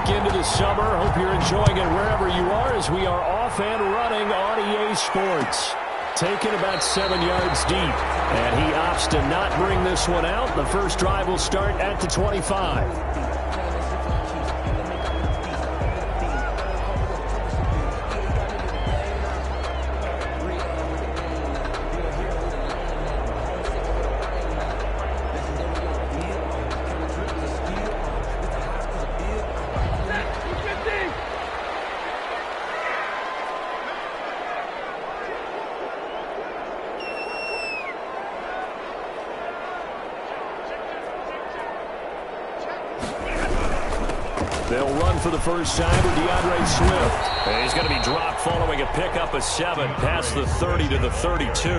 week into the summer. Hope you're enjoying it wherever you are as we are off and running on EA Sports. Taken about 7 yards deep, and he opts to not bring this one out. The first drive will start at the 25. They'll run for the first time with DeAndre Swift. And he's going to be dropped following a pickup of 7 past the 30 to the 32.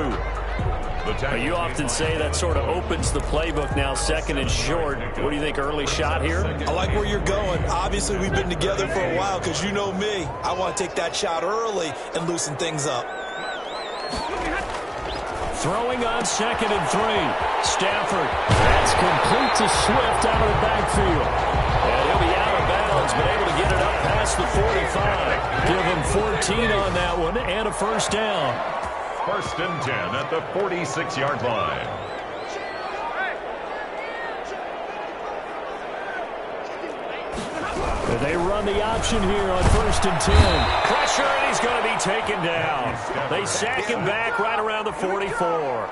You often say that sort of opens the playbook now, second and short. What do you think, early shot here? I like where you're going. Obviously, we've been together for a while because you know me. I want to take that shot early and loosen things up. Throwing on 2nd and 3. Stafford. That's complete to Swift out of the backfield. And he'll be out of bounds, but able to get it up past the 45. Give him 14 on that one and a first down. 1st and 10 at the 46-yard line. They run the option here on 1st and 10. Pressure, and he's going to be taken down. They sack him back right around the 44.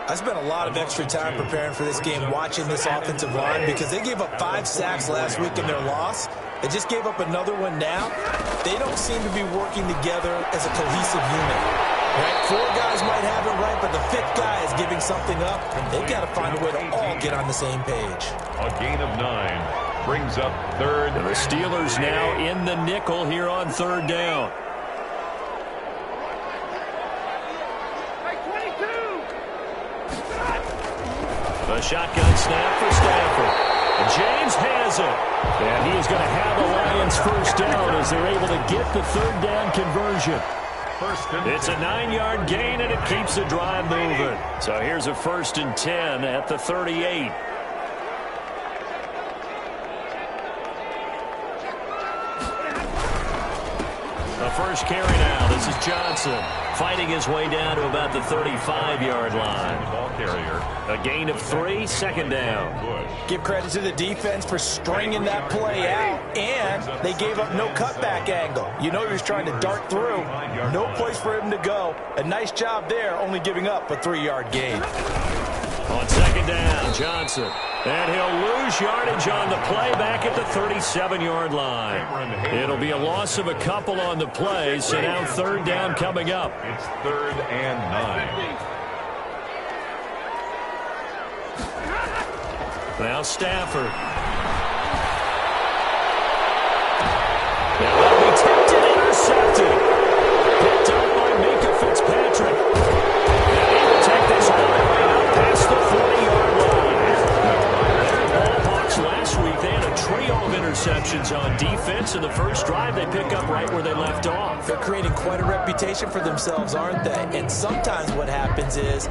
I spent a lot of extra time preparing for this game watching this offensive line because they gave up 5 sacks last week in their loss. They just gave up another one now. They don't seem to be working together as a cohesive unit. Right? 4 guys might have it right, but the 5th guy is giving something up. They've got to find a way to all get on the same page. A gain of 9 brings up 3rd. And the Steelers now in the nickel here on 3rd down. The shotgun snap for Stafford. James has it. And he is going to have the Lions first down as they're able to get the 3rd down conversion. It's a 9-yard gain, and it keeps the drive moving. So here's a 1st and 10 at the 38. The first carry now. This is Johnson fighting his way down to about the 35-yard line. Ball carrier. A gain of 3, 2nd down. Give credit to the defense for stringing that play out, and they gave up no cutback angle. You know he was trying to dart through. No place for him to go. A nice job there, only giving up a 3-yard gain. On 2nd down, Johnson. And he'll lose yardage on the play back at the 37-yard line. It'll be a loss of a couple on the play, so now 3rd down coming up. It's 3rd and 9. Now Stafford. Now that'll be tipped and intercepted. Picked up by Minka Fitzpatrick. And he will take this all the way up past the 40-yard line. Ballhawks last week, they had a trio of interceptions on defense. In the first drive, they pick up right where they left off. They're creating quite a reputation for themselves, aren't they? And sometimes what happens is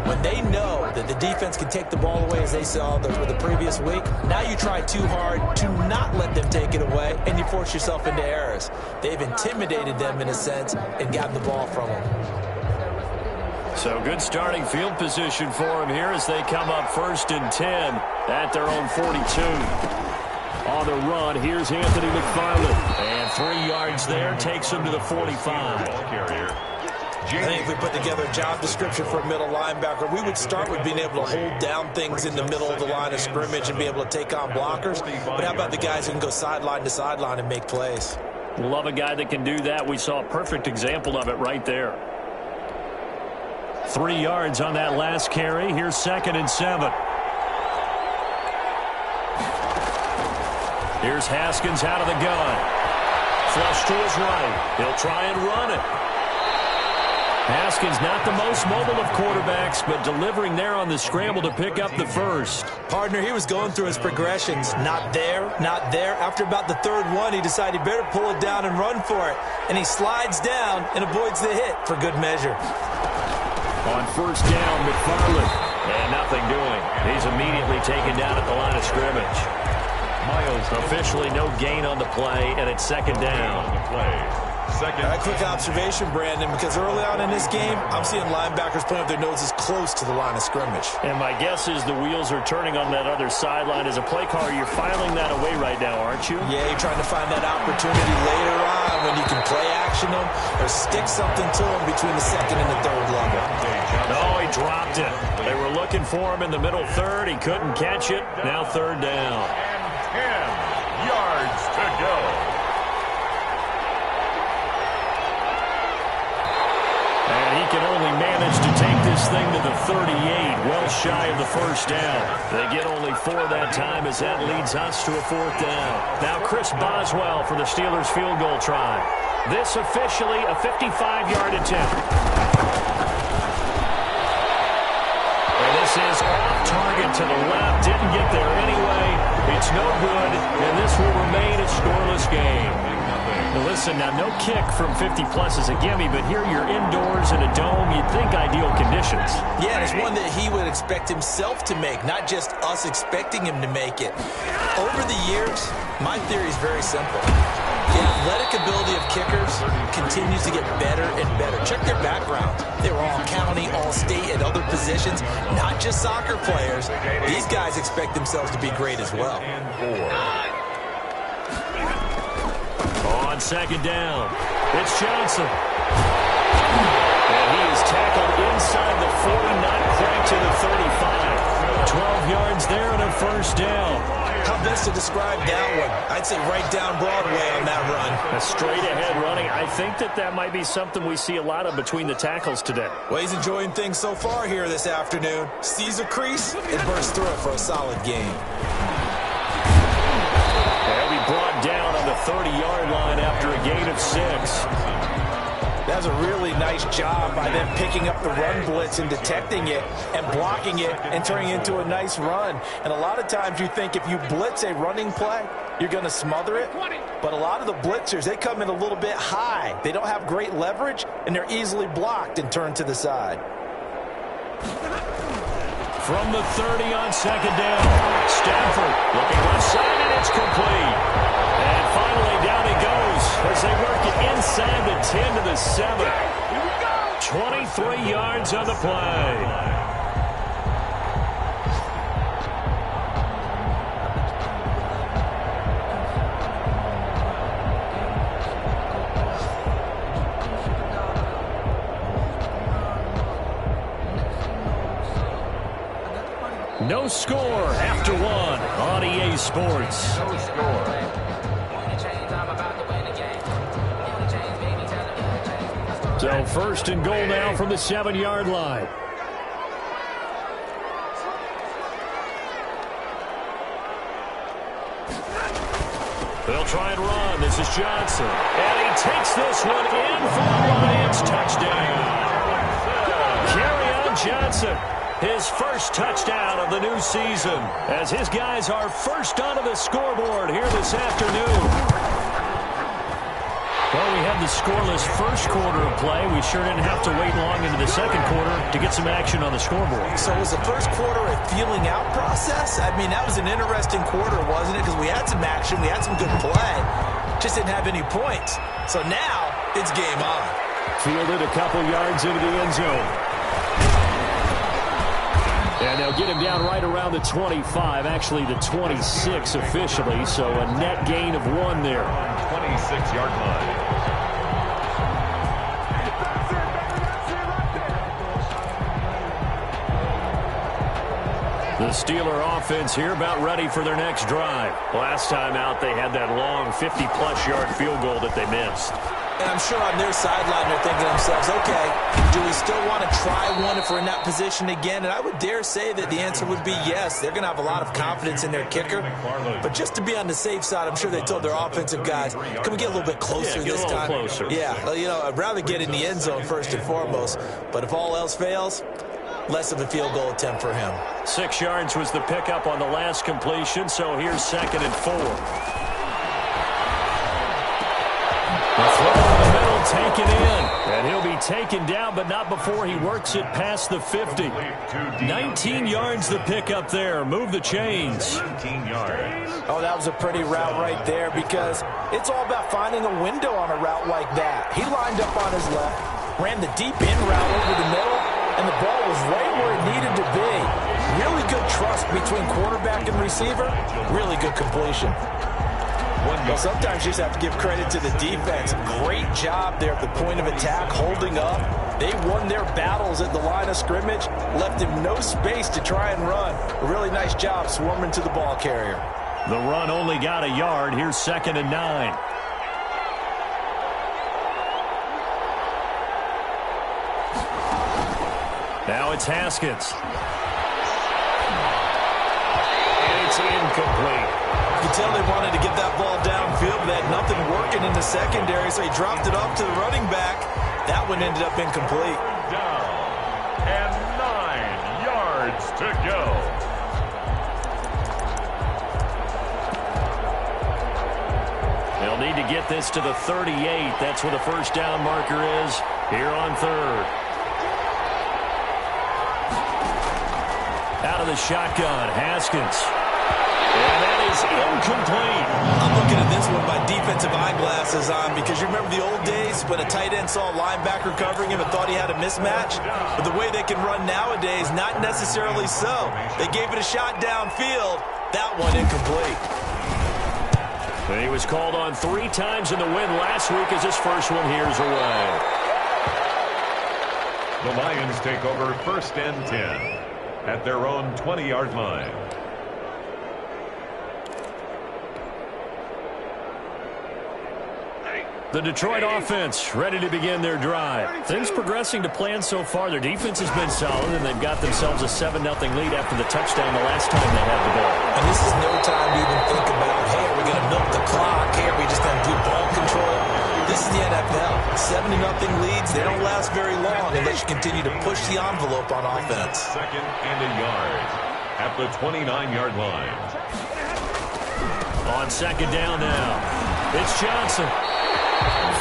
when they know that the defense can take the ball away, as they saw the previous week, now you try too hard to not let them take it away, and you force yourself into errors. They've intimidated them in a sense and gotten the ball from them. So good starting field position for them here as they come up 1st and 10 at their own 42. On the run, here's Anthony McFarland. And 3 yards there, takes him to the 45. Ball carrier. I think if we put together a job description for a middle linebacker, we would start with being able to hold down things in the middle of the line of scrimmage and be able to take on blockers. But how about the guys who can go sideline to sideline and make plays? Love a guy that can do that. We saw a perfect example of it right there. 3 yards on that last carry. Here's 2nd and 7. Here's Haskins out of the gun. Flush to his right. He'll try and run it. Haskins not the most mobile of quarterbacks, but delivering there on the scramble to pick up the first. Partner, he was going through his progressions. Not there, not there. After about the 3rd one, he decided he better pull it down and run for it. And he slides down and avoids the hit for good measure. On 1st down, McFarland. And nothing doing. He's immediately taken down at the line of scrimmage. Officially no gain on the play, and it's second down. A quick observation, Brandon, because early on in this game, I'm seeing linebackers putting up their noses close to the line of scrimmage. And my guess is the wheels are turning on that other sideline. As a play caller, you're filing that away right now, aren't you? Yeah, you're trying to find that opportunity later on when you can play action them or stick something to them between the second and the third level. No, he dropped it. They were looking for him in the middle third. He couldn't catch it. Now third down. 10 yards to go. And he can only manage to take this thing to the 38, well shy of the first down. They get only 4 that time as that leads us to a fourth down. Now Chris Boswell for the Steelers field goal try. This officially a 55-yard attempt. And this is off target to the left. Didn't get there anyway. It's no good, and this will remain a scoreless game. Now listen, now no kick from 50-plus is a gimme, but here you're indoors in a dome. You'd think ideal conditions. Yeah, and it's one that he would expect himself to make, not just us expecting him to make it. Over the years, my theory is very simple. The athletic ability of kickers continues to get better and better. Check their background. They were all county, all state, at other positions, not just soccer players. These guys expect themselves to be great as well. On second down, it's Johnson. And he is tackled inside the 40, not quite to the 35. 12 yards there and a first down. How best to describe that one? I'd say right down Broadway on that run. A straight-ahead running. I think that might be something we see a lot of between the tackles today. Well, he's enjoying things so far here this afternoon. Sees a crease and bursts through it for a solid game. He'll be brought down on the 30-yard line after a gain of 6. That was a really nice job by them picking up the run blitz and detecting it and blocking it and turning it into a nice run. And a lot of times you think if you blitz a running play, you're going to smother it. But a lot of the blitzers, they come in a little bit high. They don't have great leverage, and they're easily blocked and turned to the side. From the 30 on second down, Stafford looking left side, and it's complete. And finally down he goes as they work it inside the 10 to the 7. 23 yards on the play. No score after 1 on EA Sports. No score. So first and goal now from the 7-yard line. They'll try and run. This is Johnson. And he takes this one in for the Lions. Touchdown. Kerryon Johnson. His first touchdown of the new season as his guys are first onto the scoreboard here this afternoon. Well, we had the scoreless first quarter of play. We sure didn't have to wait long into the second quarter to get some action on the scoreboard. So was the first quarter a feeling out process? I mean, that was an interesting quarter, wasn't it? Because we had some action, we had some good play. Just didn't have any points. So now it's game on. Fielded a couple yards into the end zone. And they'll get him down right around the 25, actually the 26 officially, so a net gain of 1 there. 26-yard line. The Steeler offense here about ready for their next drive. Last time out, they had that long 50-plus yard field goal that they missed. And I'm sure on their sideline they're thinking to themselves, okay, do we still want to try one if we're in that position again? And I would dare say that the answer would be yes. They're going to have a lot of confidence in their kicker. But just to be on the safe side, I'm sure they told their offensive guys, can we get a little bit closer this time? Closer. Yeah, well, you know, I'd rather get in the end zone first and foremost. But if all else fails, less of a field goal attempt for him. 6 yards was the pickup on the last completion, so here's 2nd and 4. The throw in the middle, taken in. And he'll be taken down, but not before he works it past the 50. 19 yards the pick up there. Move the chains. 19 yards. Oh, that was a pretty route right there because it's all about finding a window on a route like that. He lined up on his left, ran the deep in route over the middle, and the ball was right where it needed to be. Really good trust between quarterback and receiver. Really good completion. Well, sometimes you just have to give credit to the defense. Great job there at the point of attack, holding up. They won their battles at the line of scrimmage, left him no space to try and run. A really nice job swarming to the ball carrier. The run only got a yard. Here's 2nd and 9. Now it's Haskins. And it's incomplete. You can tell they wanted to get that ball downfield, but they had nothing working in the secondary, so he dropped it off to the running back. That one ended up incomplete. Down. And 9 yards to go. They'll need to get this to the 38. That's where the first down marker is here on 3rd. Out of the shotgun, Haskins. And that is incomplete. I'm looking at this one by defensive eyeglasses on because you remember the old days when a tight end saw a linebacker covering him and thought he had a mismatch? But the way they can run nowadays, not necessarily so. They gave it a shot downfield. That one incomplete. And he was called on 3 times in the win last week as his first one here's away. The Lions take over 1st and 10 at their own 20-yard line. The Detroit offense ready to begin their drive. Things progressing to plan so far. Their defense has been solid, and they've got themselves a 7-0 lead after the touchdown the last time they had the ball. And this is no time to even think about, hey, are we going to milk the clock? Hey, are we just going to do ball control? This is the NFL. 7-0 leads, they don't last very long unless you continue to push the envelope on offense. 2nd and a yard at the 29-yard line. On 2nd down now, it's Johnson.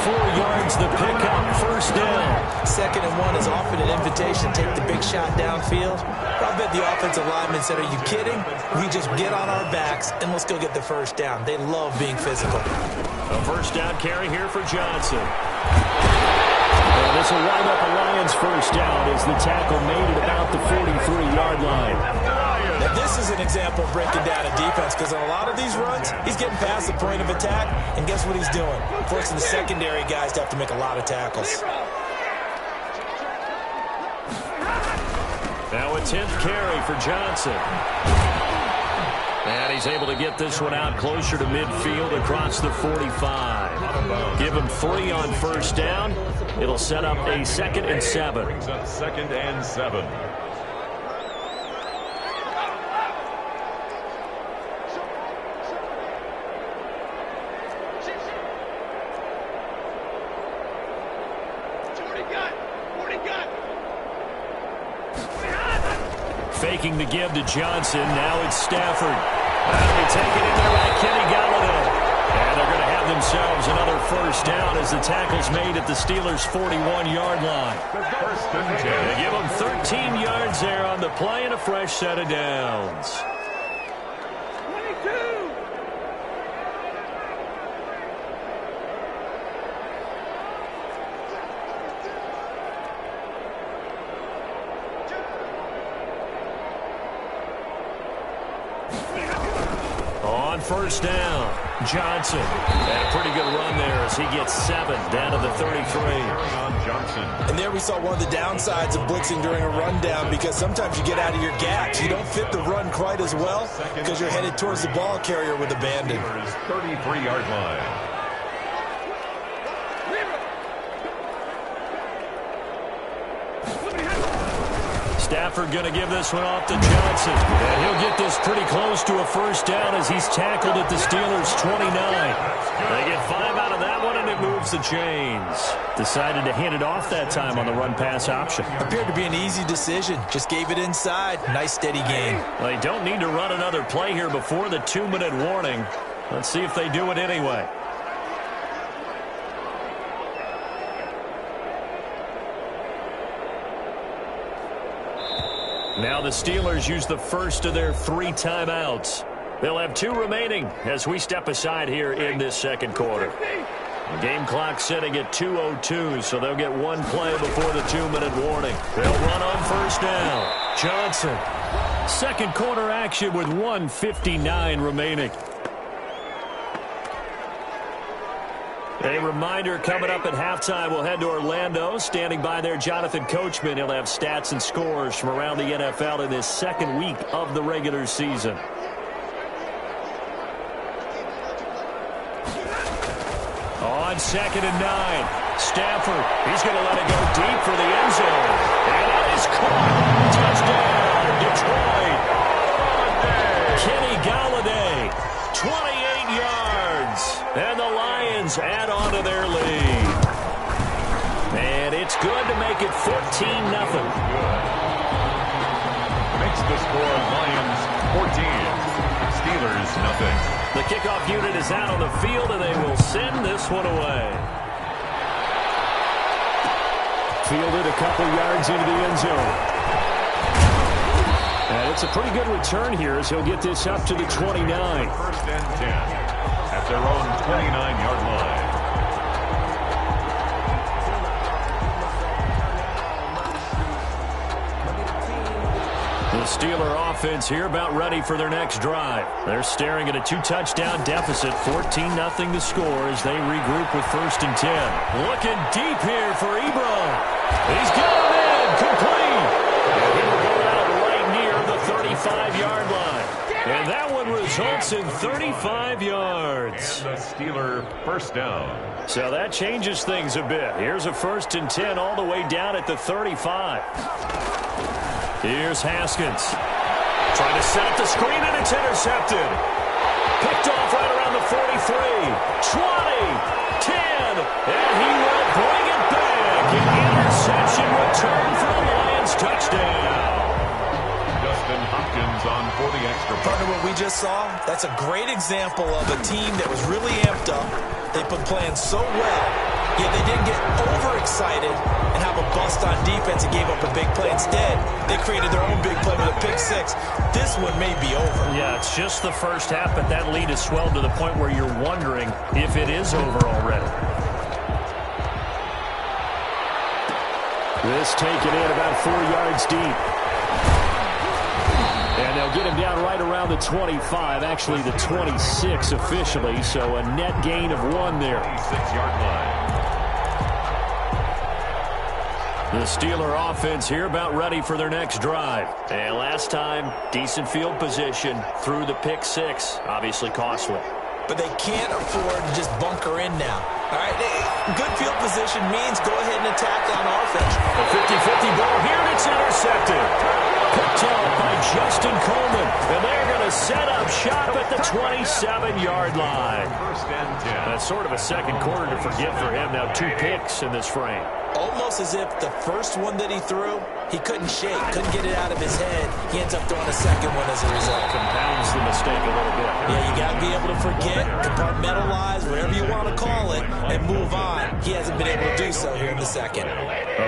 4 yards the pickup, first down. 2nd and 1 is often an invitation. Take the big shot downfield. I bet the offensive lineman said, are you kidding? We just get on our backs and let's go get the first down. They love being physical. A first down carry here for Johnson. Well, this will wind up a Lions first down as the tackle made it about the 43-yard line. Now, this is an example of breaking down a defense because on a lot of these runs, he's getting past the point of attack, and guess what he's doing? Forcing the secondary guys to have to make a lot of tackles. Now a 10th carry for Johnson. And he's able to get this one out closer to midfield across the 45. Give him 3 on first down. It'll set up a 2nd and 7. Brings up 2nd and 7. Faking the give to Johnson. Now it's Stafford. That'll be taken in there by Kenny Galladay. And they're going to have themselves another first down as the tackle's made at the Steelers' 41-yard line. 1st and 10. They give them 13 yards there on the play and a fresh set of downs. On first down, Johnson. And a pretty good run there as he gets 7 down to the 33. Johnson. And there we saw one of the downsides of blitzing during a rundown because sometimes you get out of your gaps. You don't fit the run quite as well because you're headed towards the ball carrier with abandon. 33-yard line. Stafford going to give this one off to Johnson. And he'll get this pretty close to a first down as he's tackled at the Steelers' 29. They get 5 out of that one, and it moves the chains. Decided to hand it off that time on the run-pass option. Appeared to be an easy decision. Just gave it inside. Nice, steady gain. They don't need to run another play here before the 2-minute warning. Let's see if they do it anyway. Now the Steelers use the first of their 3 timeouts. They'll have 2 remaining as we step aside here in this second quarter. The game clock setting at 2:02, so they'll get 1 play before the 2-minute warning. They'll run on first down. Johnson. Second quarter action with 1:59 remaining. A reminder coming up at halftime, we'll head to Orlando. Standing by there, Jonathan Coachman. He'll have stats and scores from around the NFL in this second week of the regular season. On 2nd and 9, Stafford. He's going to let it go deep for the end zone. And that is caught. Touchdown, Detroit. Kenny Golladay, 28 yards. And the Lions add on to their lead. And it's good to make it 14-0. Makes the score Lions 14, Steelers nothing. The kickoff unit is out on the field, and they will send this one away. Fielded a couple yards into the end zone. And it's a pretty good return here as he'll get this up to the 29. First and 10 at their own 29-yard line. The Steeler offense here about ready for their next drive. They're staring at a 2-touchdown deficit, 14-0 the score as they regroup with 1st and 10. Looking deep here for Ebron. He's got him in, complete. And he will go out right near the 35-yard line. And that one results in 35 yards. And the Steeler first down. So that changes things a bit. Here's a 1st and 10 all the way down at the 35. Here's Haskins. Trying to set up the screen, and it's intercepted. Picked off right around the 43. 20. 10. And he will bring it back. An interception return for the Lions touchdown. Justin Hopkins on for the extra point. Partner, what we just saw, that's a great example of a team that was really amped up. They've been playing so well, yet they didn't get overexcited and have a bust on defense and gave up a big play. Instead, they created their own big play with a pick 6. This one may be over. Yeah, it's just the first half, but that lead has swelled to the point where you're wondering if it is over already. This taken in about 4 yards deep. And they'll get him down right around the 25, actually the 26 officially, so a net gain of 1 there. 26-yard line. The Steeler offense here about ready for their next drive. And last time, decent field position through the pick 6, obviously costly. But they can't afford to just bunker in now. All right, good field position means go ahead and attack on offense. A 50-50 ball here, and it's intercepted. Picked off by Justin Coleman. And they're going to set up shop at the 27-yard line. First and 10. That's sort of a second quarter to forget for him. Now 2 picks in this frame. Almost as if the first one that he threw, he couldn't shake, couldn't get it out of his head. He ends up throwing a second one as a result. Compounds the mistake a little bit. Yeah, you got to be able to forget, compartmentalize, whatever you want to call it, and move on. He hasn't been able to do so here in the second.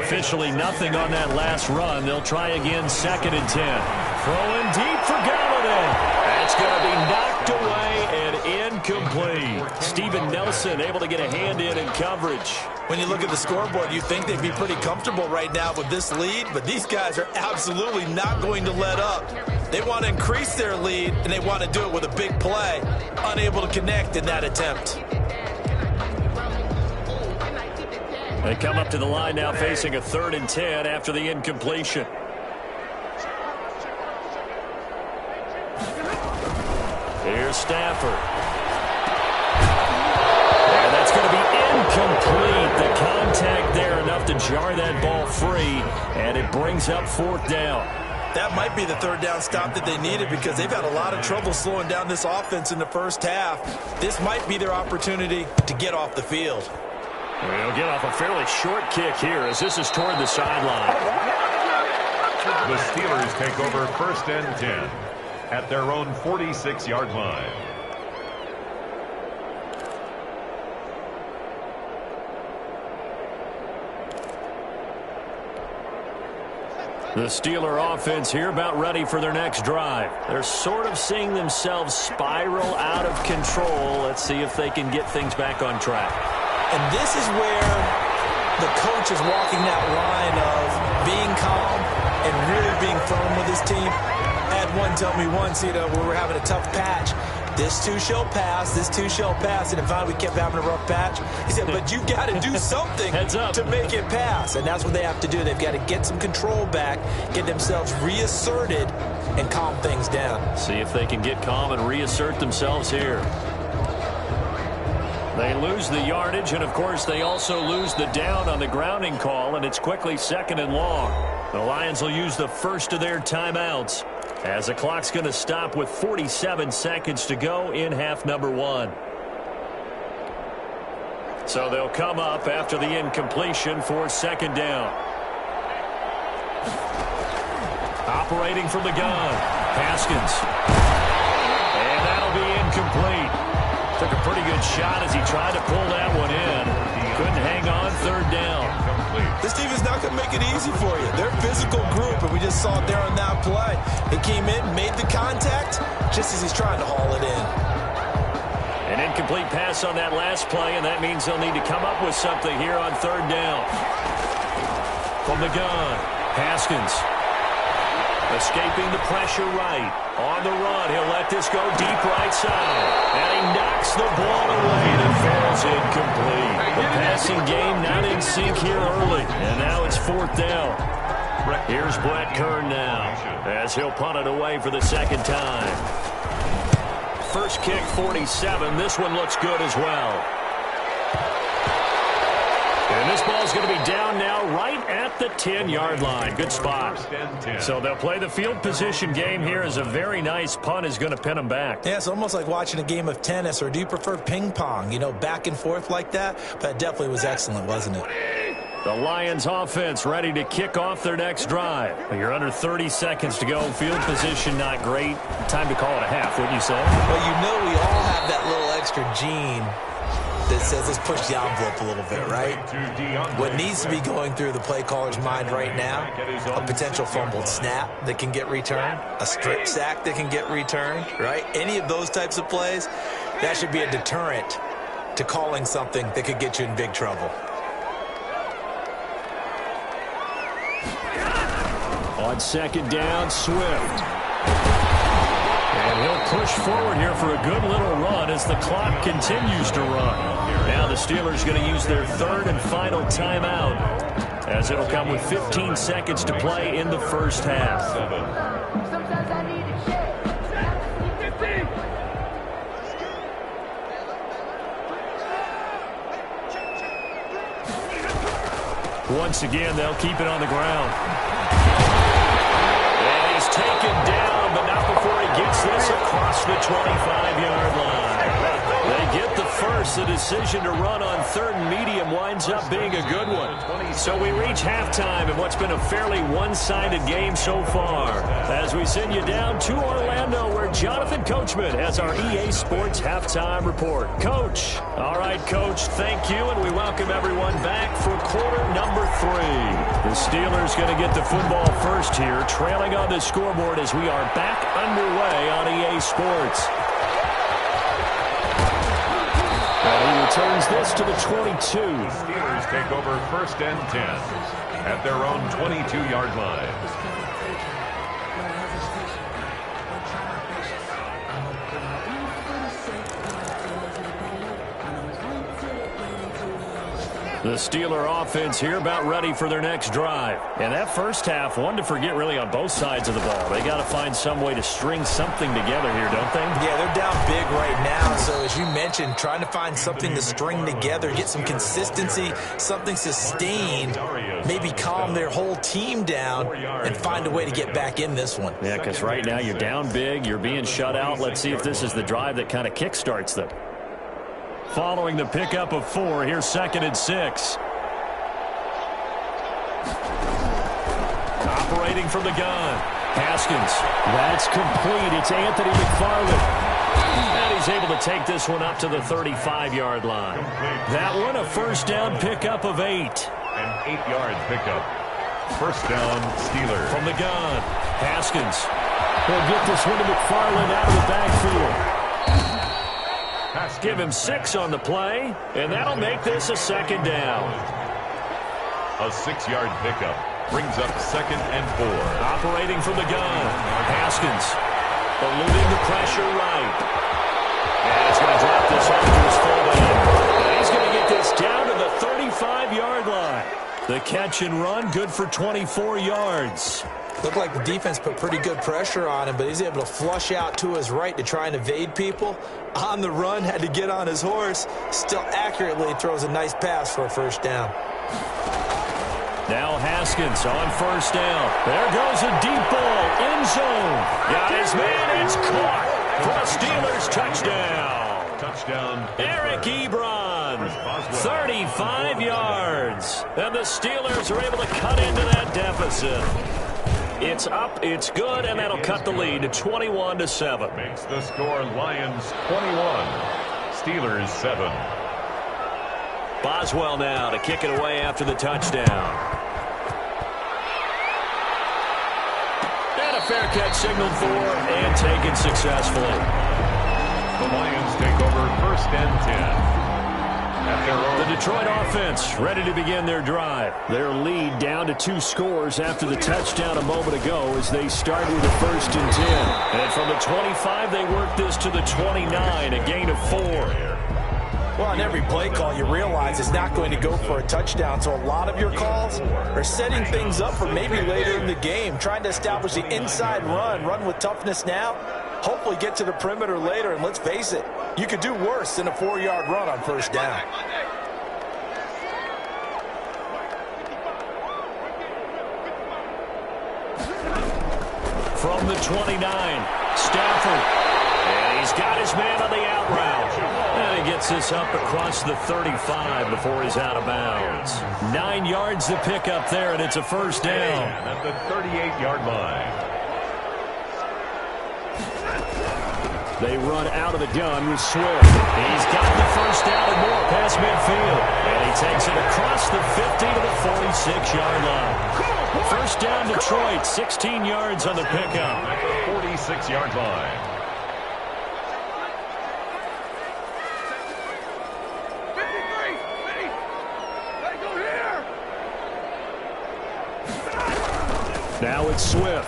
Officially nothing on that last run. They'll try again 2nd and 10. Throwing deep for Golladay. That's going to be knocked away and incomplete. Steven Nelson able to get a hand in coverage. When you look at the scoreboard, you think they'd be pretty comfortable right now with this lead, but these guys are absolutely not going to let up. They want to increase their lead, and they want to do it with a big play. Unable to connect in that attempt. They come up to the line now facing a 3rd and 10 after the incompletion. Here's Stafford. And that's going to be incomplete. The contact there enough to jar that ball free, and it brings up 4th down. That might be the 3rd down stop that they needed because they've had a lot of trouble slowing down this offense in the first half. This might be their opportunity to get off the field. They'll get off a fairly short kick here as this is toward the sideline. The Steelers take over 1st and 10 at their own 46-yard line. The Steeler offense here about ready for their next drive. They're sort of seeing themselves spiral out of control. Let's see if they can get things back on track. And this is where the coach is walking that line of being calm and really being firm with his team. I had one tell me once, we were having a tough patch. This too shall pass, this too shall pass. And finally we kept having a rough patch. He said, but you got to do something to make it pass. And that's what they have to do. They've got to get some control back, get themselves reasserted, and calm things down. See if they can get calm and reassert themselves here. They lose the yardage, and, of course, they also lose the down on the grounding call, and it's quickly 2nd and long. The Lions will use the first of their timeouts, as the clock's going to stop with 47 seconds to go in half number 1. So they'll come up after the incompletion for 2nd down. Operating from the gun, Haskins. And that'll be incomplete. Took a pretty good shot as he tried to pull that one in. Couldn't hang on, 3rd down. This team is not going to make it easy for you. They're a physical group, and we just saw it there on that play. He came in, made the contact, just as he's trying to haul it in. An incomplete pass on that last play, and that means they'll need to come up with something here on 3rd down. From the gun, Haskins. Escaping the pressure right. On the run, he'll let this go deep right side. And he knocks the ball away, and it falls incomplete. The passing game not in sync here early. And now it's 4th down. Here's Brett Kern now, as he'll punt it away for the 2nd time. First kick, 47. This one looks good as well. And this ball's going to be down now right at the 10-yard line. Good spot. So they'll play the field position game here as a very nice punt is going to pin them back. Yeah, it's almost like watching a game of tennis, or do you prefer ping pong? Back and forth like that? But it definitely was excellent, wasn't it? The Lions offense ready to kick off their next drive. You're under 30 seconds to go. Field position not great. Time to call it a half, wouldn't you say? Well, we all have that little extra gene that says let's push the envelope a little bit, right? What needs to be going through the play caller's mind right now, a potential fumbled snap that can get returned, a strip sack that can get returned, right? Any of those types of plays, that should be a deterrent to calling something that could get you in big trouble. On 2nd down, Swift. And he'll push forward here for a good little run as the clock continues to run. Now the Steelers going to use their 3rd and final timeout, as it'll come with 15 seconds to play in the first half. Once again, they'll keep it on the ground. And he's taken down, but not before he gets this across the 25-yard line. They get the first. The decision to run on 3rd and medium winds up being a good one. So we reach halftime in what's been a fairly one-sided game so far, as we send you down to Orlando, where Jonathan Coachman has our EA Sports Halftime Report. Coach. All right, Coach, thank you, and we welcome everyone back for quarter number 3. The Steelers going to get the football first here, trailing on the scoreboard as we are back underway on EA Sports. And he returns this to the 22. The Steelers take over 1st and 10 at their own 22-yard line. The Steeler offense here about ready for their next drive. And that first half, one to forget really on both sides of the ball. They got to find some way to string something together here, don't they? Yeah, they're down big right now. So as you mentioned, trying to find something to string together, get some consistency, something sustained, maybe calm their whole team down and find a way to get back in this one. Yeah, because right now you're down big, you're being shut out. Let's see if this is the drive that kind of kickstarts them. Following the pickup of 4, here's 2nd and 6. Operating from the gun, Haskins. That's complete. It's Anthony McFarland. And he's able to take this one up to the 35-yard line. That one a first down pickup of 8. An 8-yard pickup. First down, Steelers. From the gun, Haskins will get this one to McFarland out of the backfield. Give him 6 on the play, and that'll make this a second down. A 6-yard pickup brings up 2nd and 4. Operating from the gun, Haskins eluding the pressure right. And he's going to drop this off to his fullback. And he's going to get this down to the 35-yard line. The catch and run, good for 24 yards. Looked like the defense put pretty good pressure on him, but he's able to flush out to his right to try and evade people. On the run, had to get on his horse. Still accurately throws a nice pass for a first down. Now Haskins on first down. There goes a deep ball, end zone. Got his man, it's caught for a Steelers touchdown. Touchdown. Eric Ebron, 35 yards. And the Steelers are able to cut into that deficit. It's up, it's good, and that'll cut the lead to 21-7. Makes the score Lions 21, Steelers 7. Boswell now to kick it away after the touchdown. And a fair catch signaled for and taken successfully. The Lions take over 1st and 10. The Detroit offense ready to begin their drive. Their lead down to 2 scores after the touchdown a moment ago as they start with a 1st and 10. And from the 25, they work this to the 29, a gain of 4. Well, on every play call, you realize it's not going to go for a touchdown, so a lot of your calls are setting things up for maybe later in the game, trying to establish the inside run with toughness now, hopefully get to the perimeter later, and let's face it, you could do worse than a 4-yard run on first down. From the 29, Stafford. And he's got his man on the out route. And he gets this up across the 35 before he's out of bounds. 9 yards to pick up there, and it's a first down. At the 38-yard line. They run out of the gun with Swift. He's got the first down and more past midfield. And he takes it across the 50 to the 46-yard line. First down Detroit, 16 yards on the pickup. 46-yard line. Now it's Swift.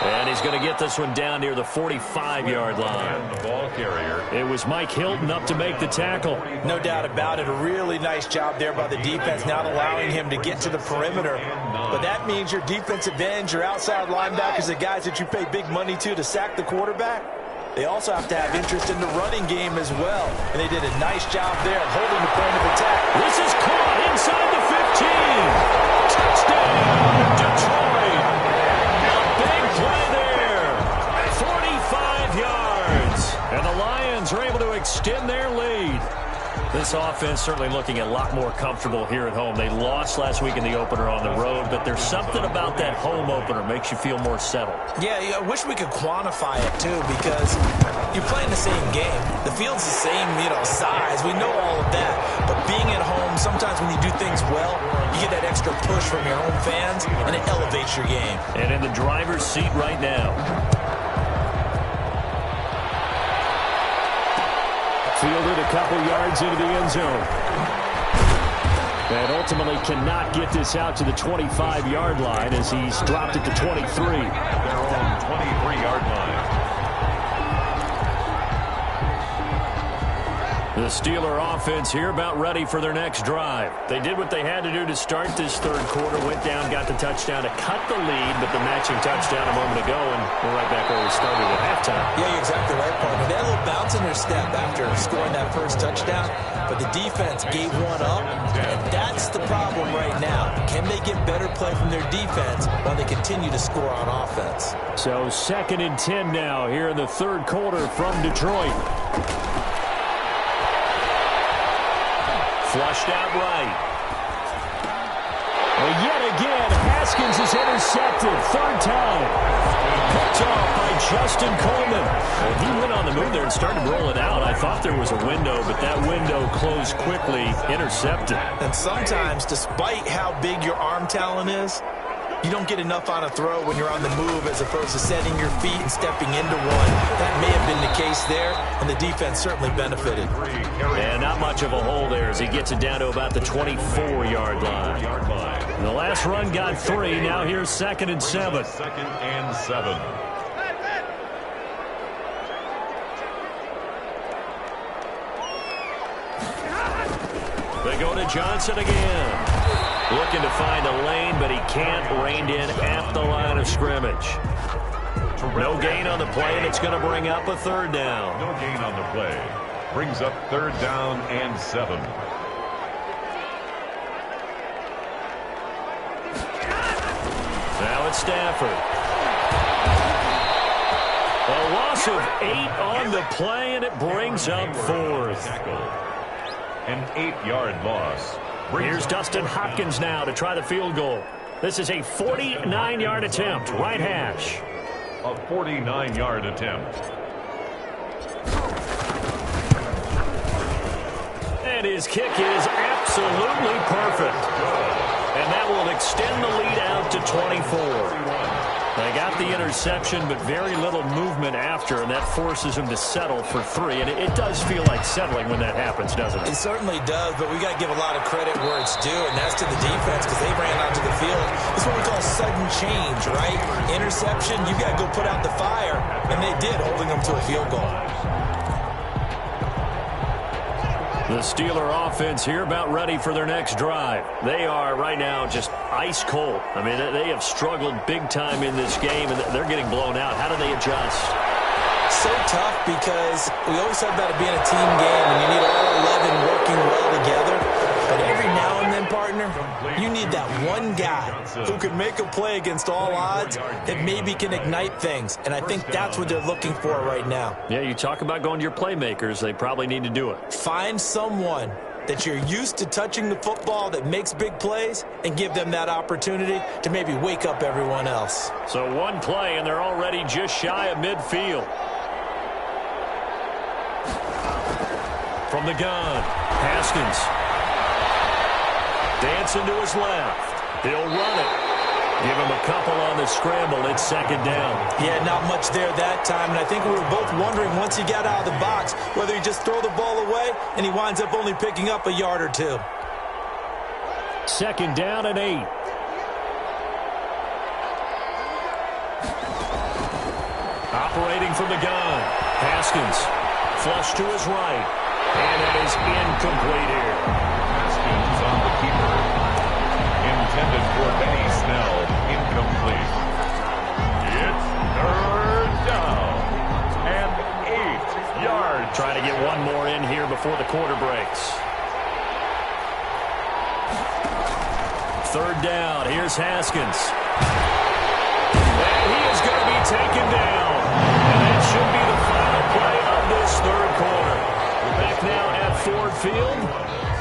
And he's going to get this one down near the 45-yard line. The ball carrier. It was Mike Hilton up to make the tackle. No doubt about it. A really nice job there by the defense, not allowing him to get to the perimeter. But that means your defensive ends, your outside linebackers, the guys that you pay big money to sack the quarterback, they also have to have interest in the running game as well. And they did a nice job there of holding the point of attack. This is caught inside the 15. Touchdown, Detroit. A big play there. 45 yards. And the Lions are able to extend their lead. This offense certainly looking a lot more comfortable here at home. They lost last week in the opener on the road, but there's something about that home opener makes you feel more settled. Yeah, I wish we could quantify it, too, because you're playing the same game. The field's the same, size. We know all of that. But being at home, sometimes when you do things well, you get that extra push from your home fans, and it elevates your game. And in the driver's seat right now. Fielded a couple yards into the end zone. And ultimately cannot get this out to the 25-yard line as he's dropped it to 23. Their own 23-yard line. The Steeler offense here about ready for their next drive. They did what they had to do to start this third quarter, went down, got the touchdown to cut the lead, but the matching touchdown a moment ago, and we're right back where we started at halftime. Yeah, you're exactly right, partner. They had a little bounce in their step after scoring that first touchdown, but the defense gave one up, and that's the problem right now. Can they get better play from their defense while they continue to score on offense? So 2nd and 10 now here in the third quarter from Detroit. Flushed out right. Well, yet again, Haskins is intercepted. Third time. Picks picked off by Justin Coleman. Well, he went on the move there and started rolling out. I thought there was a window, but that window closed quickly, intercepted. And sometimes, despite how big your arm talent is, you don't get enough on a throw when you're on the move as opposed to setting your feet and stepping into one. That may have been the case there, and the defense certainly benefited. And not much of a hole there as he gets it down to about the 24-yard line. The last run got 3. Now here's 2nd and 7. 2nd and 7. They go to Johnson again. Looking to find a lane, but he can't. Reined in at the line of scrimmage. No gain on the play, and it's going to bring up a 3rd down. No gain on the play. Brings up 3rd down and 7. Now it's Stafford. A loss of 8 on the play, and it brings up 4th. An 8-yard loss. Here's Dustin Hopkins now to try the field goal. This is a 49-yard attempt, right hash. A 49-yard attempt. And his kick is absolutely perfect. And that will extend the lead out to 24. They got the interception, but very little movement after, and that forces him to settle for 3. And it does feel like settling when that happens, doesn't it? It certainly does, but we got to give a lot of credit where it's due, and that's to the defense because they ran onto the field. It's what we call sudden change, right? Interception, you got to go put out the fire, and they did, holding them to a field goal. The Steeler offense here about ready for their next drive. They are right now just ice cold. I mean, they have struggled big time in this game, and they're getting blown out. How do they adjust? So tough because we always talk about it being a team game, and you need all 11 working well together. But every now and then, partner, you need that one guy who can make a play against all odds that maybe can ignite things. And I think that's what they're looking for right now. Yeah, you talk about going to your playmakers. They probably need to do it. Find someone that you're used to touching the football that makes big plays and give them that opportunity to maybe wake up everyone else. So one play, and they're already just shy of midfield. From the gun, Haskins. Dancing to his left. He'll run it. Give him a couple on the scramble. It's 2nd down. Yeah, not much there that time. And I think we were both wondering once he got out of the box whether he just throw the ball away and he winds up only picking up a yard or 2. 2nd down and 8. Operating from the gun. Haskins. Flush to his right. And it is incomplete here. Haskins on the keeper. Intended for Benny Snell. Incomplete. It's 3rd down and 8 yards. Try to get one more in here before the quarter breaks. 3rd down. Here's Haskins. And he is going to be taken down. And that should be the final play of this 3rd quarter. We're back now at Ford Field.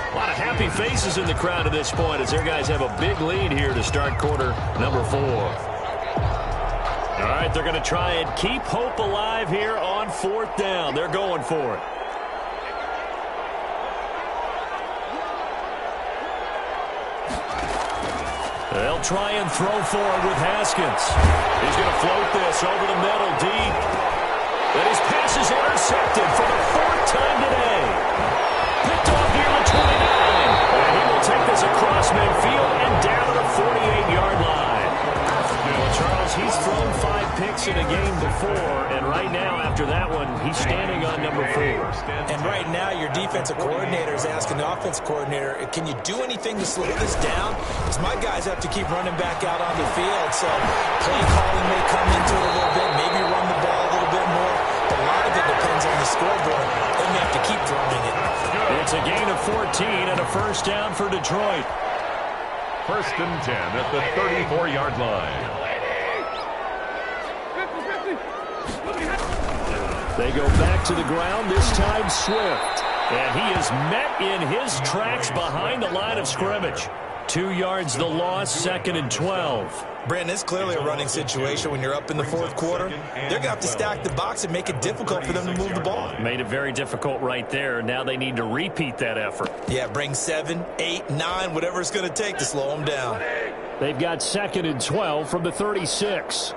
A lot of happy faces in the crowd at this point as their guys have a big lead here to start quarter number 4. All right, they're going to try and keep hope alive here on 4th down. They're going for it. They'll try and throw forward with Haskins. He's going to float this over the middle deep. And his pass is intercepted for the 4th time today. Picked off near the 29. And he will take this across midfield and down to the 48-yard line. Well, Charles, he's thrown 5 picks in a game before, and right now, after that one, he's standing on number 4. And right now, your defensive coordinator is asking the offensive coordinator, can you do anything to slow this down? Because my guys have to keep running back out on the field, so play calling may come into it a little bit, maybe run the ball a little bit more, but a lot of it depends on the scoreboard. They may have to keep throwing it. It's a gain of 14 and a 1st down for Detroit. 1st and 10 at the 34-yard line. They go back to the ground, this time Swift. And he is met in his tracks behind the line of scrimmage. 2 yards the loss, 2nd and 12. Brandon, it's clearly a running situation when you're up in the fourth quarter. They're going to have to stack the box and make it difficult for them to move the ball. Made it very difficult right there. Now they need to repeat that effort. Yeah, bring 7, 8, 9, whatever it's going to take to slow them down. They've got 2nd and 12 from the 36.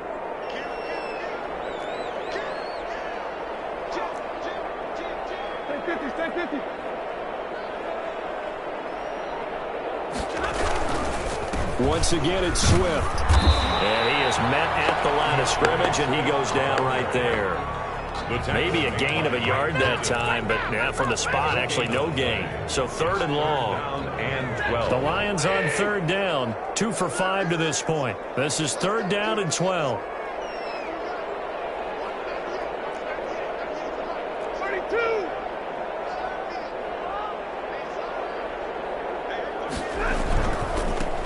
Once again, it's Swift. And he is met at the line of scrimmage, and he goes down right there. Maybe a gain of a yard that time, but yeah, from the spot, actually no gain. So 3rd and long. The Lions on 3rd down, 2 for 5 to this point. This is 3rd down and 12.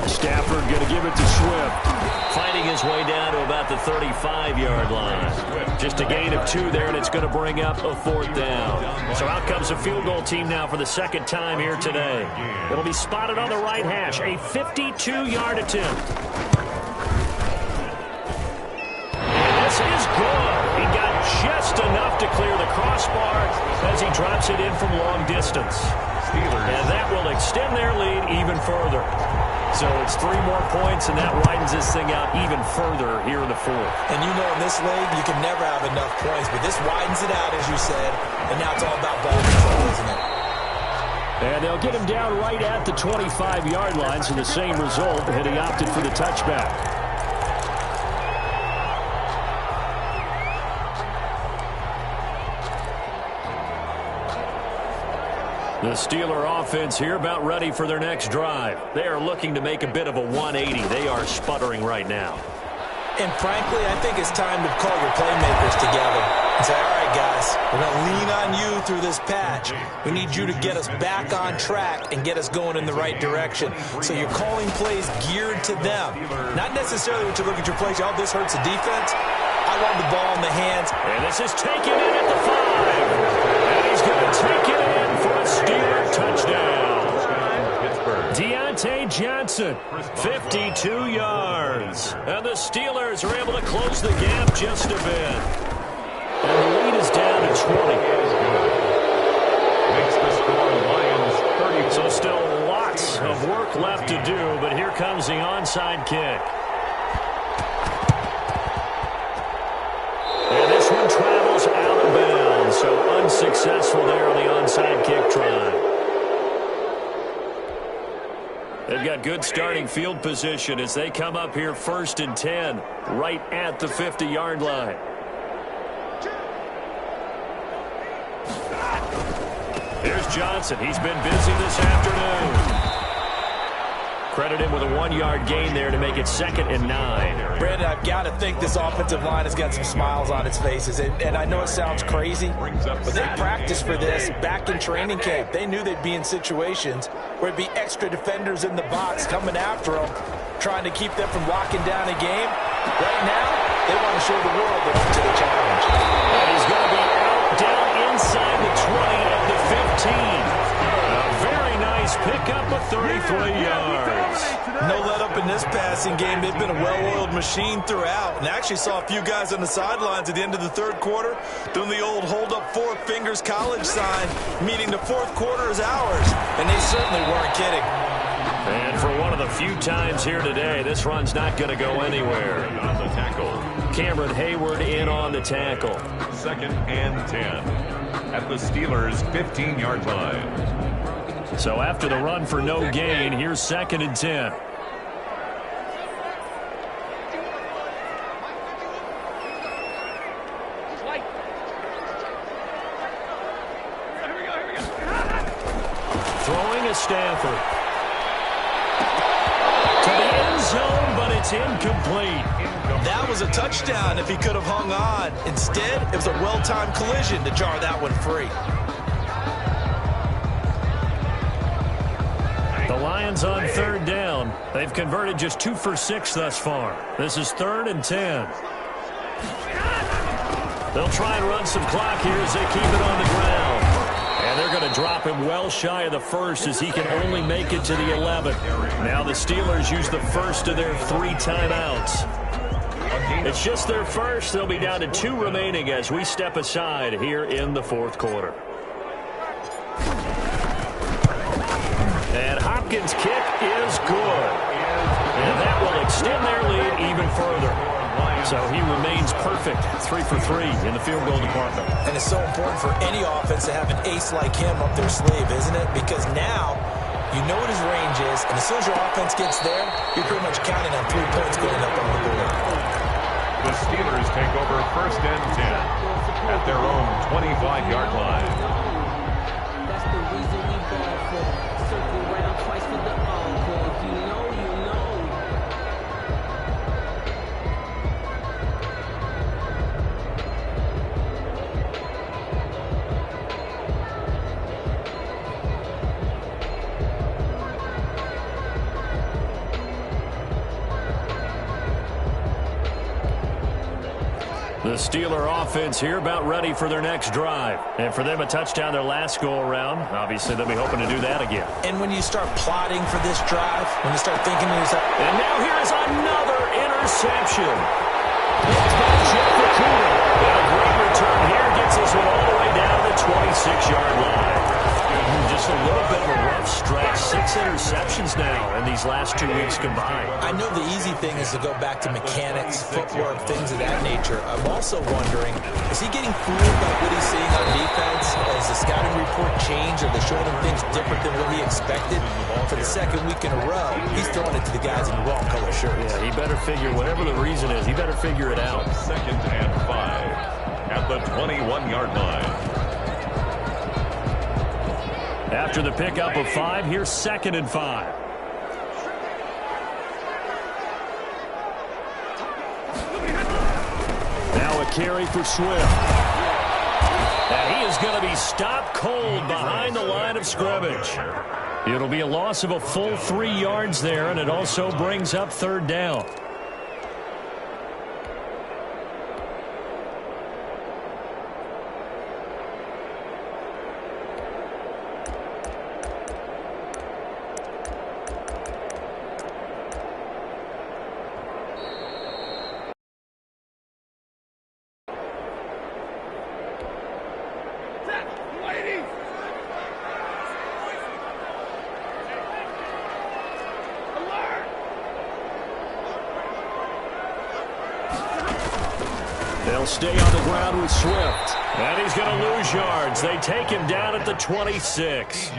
Stafford going to give it to Swift. Fighting his way down to about the 35-yard line. Just a gain of 2 there, and it's going to bring up a 4th down. So out comes a field goal team now for the 2nd time here today. It'll be spotted on the right hash. A 52-yard attempt. And this is good. He got just enough to clear the crossbar as he drops it in from long distance. And that will extend their lead even further. So it's 3 more points, and that widens this thing out even further here in the 4th. And you know in this league, you can never have enough points, but this widens it out, as you said, and now it's all about ball control, isn't it? And they'll get him down right at the 25-yard line, so the same result, and he opted for the touchback. The Steeler offense here about ready for their next drive. They are looking to make a bit of a 180. They are sputtering right now. And frankly, I think it's time to call your playmakers together and say, all right, guys, we're going to lean on you through this patch. We need you to get us back on track and get us going in the right direction. So you're calling plays geared to them. Not necessarily when you look at your plays, oh, this hurts the defense. I want the ball in the hands. And this is taken in at the 5. And he's going to take it in for a Steeler touchdown. Deontay Johnson, 52 yards. And the Steelers are able to close the gap just a bit. And the lead is down to 20. Makes the score Lions 30. So still lots of work left to do, but here comes the onside kick. And this one travels out of bounds, so unsuccessful there on the onside kick try. They've got good starting field position as they come up here 1st and 10, right at the 50-yard line. Here's Johnson. He's been busy this afternoon. Credit him with a 1-yard gain there to make it 2nd and 9. Brandon, I've got to think this offensive line has got some smiles on its faces. And I know it sounds crazy, but they practiced for this back in training camp. They knew they'd be in situations where it'd be extra defenders in the box coming after them, trying to keep them from locking down a game. Right now, they want to show the world they're up to the challenge. And he's going to be out down inside the 20 of the 15. A very nice pickup of 33 yards. No let up in this passing game. They've been a well-oiled machine throughout. And I actually saw a few guys on the sidelines at the end of the 3rd quarter doing the old hold up 4 fingers college sign, meaning the 4th quarter is ours. And they certainly weren't kidding. And for one of the few times here today, this run's not going to go anywhere. On the tackle. Cameron Hayward in on the tackle. 2nd and 10 at the Steelers' 15-yard line. So after the run for no gain, here's 2nd and 10. Throwing a Stafford. To the end zone, but it's incomplete. That was a touchdown if he could have hung on. Instead, it was a well-timed collision to jar that one free. The Lions on 3rd down. They've converted just 2 for 6 thus far. This is 3rd and 10. They'll try and run some clock here as they keep it on the ground. And they're going to drop him well shy of the first as he can only make it to the 11th. Now the Steelers use the first of their 3 timeouts. It's just their first. They'll be down to 2 remaining as we step aside here in the 4th quarter. And Hopkins' kick is good. And that will extend their lead even further. So he remains perfect, 3 for 3 in the field goal department. And it's so important for any offense to have an ace like him up their sleeve, isn't it? Because now you know what his range is, and as soon as your offense gets there, you're pretty much counting on 3 points going up on the board. The Steelers take over 1st and 10 at their own 25-yard line. That's the reason we ball for. Circle round twice for the encore. You know. The Steeler offense here about ready for their next drive. And for them, a touchdown their last go-around. Obviously, they'll be hoping to do that again. And when you start plotting for this drive, when you start thinking to yourself... And now here's another interception. It's by Jeff Okuda. And a great return here gets us one all the way down to the 26-yard line. Just a little bit of a rough stretch. 6 interceptions now in these last 2 weeks combined. I know the easy thing is to go back to mechanics, footwork, things of that nature. I'm also wondering, is he getting fooled by what he's seeing on defense? Has the scouting report changed? Are they showing him things different than what he expected? For the 2nd week in a row, he's throwing it to the guys in the wrong color shirts. Yeah, he better figure, whatever the reason is, he better figure it out. 2nd and 5 at the 21-yard line. After the pickup of 5, here's 2nd and 5. Now a carry for Swift. And he is going to be stopped cold behind the line of scrimmage. It'll be a loss of a full 3 yards there, and it also brings up 3rd down. They'll stay on the ground with Swift. And he's going to lose yards. They take him down at the 26.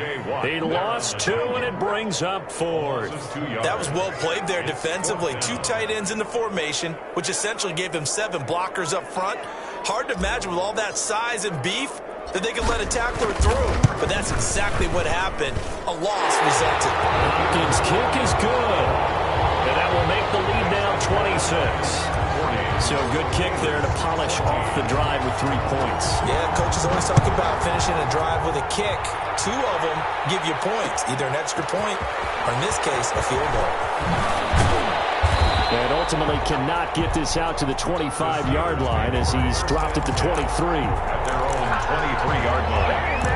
He lost 2, and it brings up 4th. That was well played there defensively. 2 tight ends in the formation, which essentially gave him 7 blockers up front. Hard to imagine with all that size and beef that they could let a tackler through. But that's exactly what happened. A loss resulted. Hopkins' kick is good. And that will make the lead now 26. So good kick there to polish off the drive with 3 points. Yeah, coaches always talk about finishing a drive with a kick. 2 of them give you points, either an extra point or, in this case, a field goal. And ultimately cannot get this out to the 25-yard line as he's dropped at the 23. At their own 23-yard line.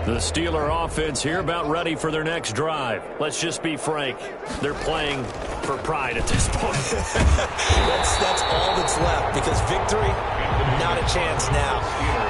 The Steeler offense here about ready for their next drive. Let's just be frank. They're playing for pride at this point. that's all that's left, because victory, not a chance now.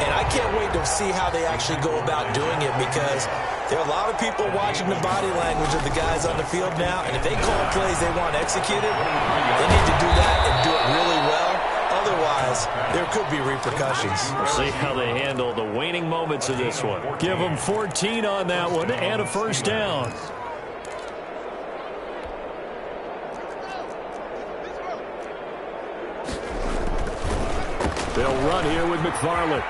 And I can't wait to see how they actually go about doing it, because there are a lot of people watching the body language of the guys on the field now, and if they call plays they want executed, they need to do that and do it really well. Otherwise, there could be repercussions. We'll see how they handle the waning moments of this one. Give them 14 on that one and a 1st down. They'll run here with McFarland.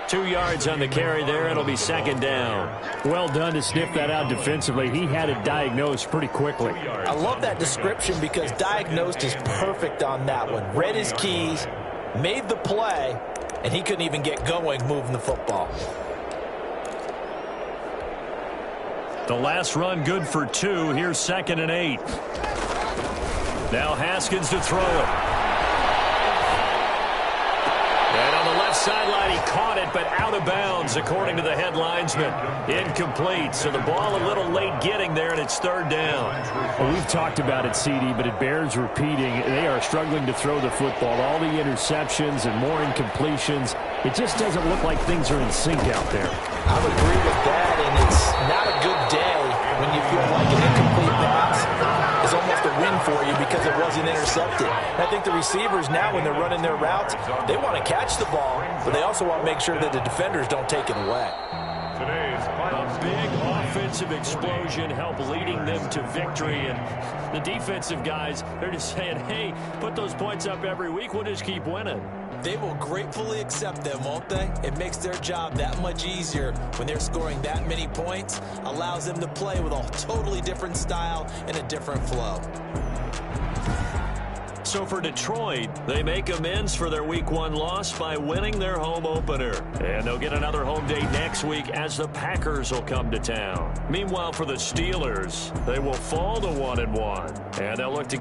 2 yards on the carry there. It'll be 2nd down. Well done to sniff that out defensively. He had it diagnosed pretty quickly. I love that description, because diagnosed is perfect on that one. Read his keys, made the play, and he couldn't even get going moving the football. The last run good for 2. Here's 2nd and 8. Now Haskins to throw it. And on the left sideline, he caught it, but out of bounds, according to the head linesman. Incomplete, so the ball a little late getting there, and it's 3rd down. Well, we've talked about it, CD, but it bears repeating. They are struggling to throw the football. All the interceptions and more incompletions. It just doesn't look like things are in sync out there. I would agree with that, and it's not a good day when you feel like an incomplete pass is almost a win for you because it wasn't intercepted. And I think the receivers now, when they're running their routes, they want to catch the ball, but they also want to make sure that the defenders don't take it away. A big offensive explosion helped leading them to victory, and the defensive guys, they're just saying, hey, put those points up every week, we'll just keep winning. They will gratefully accept them, won't they? It makes their job that much easier when they're scoring that many points, allows them to play with a totally different style and a different flow. So for Detroit, they make amends for their Week 1 loss by winning their home opener. And they'll get another home date next week as the Packers will come to town. Meanwhile, for the Steelers, they will fall to 1-1, and they'll look to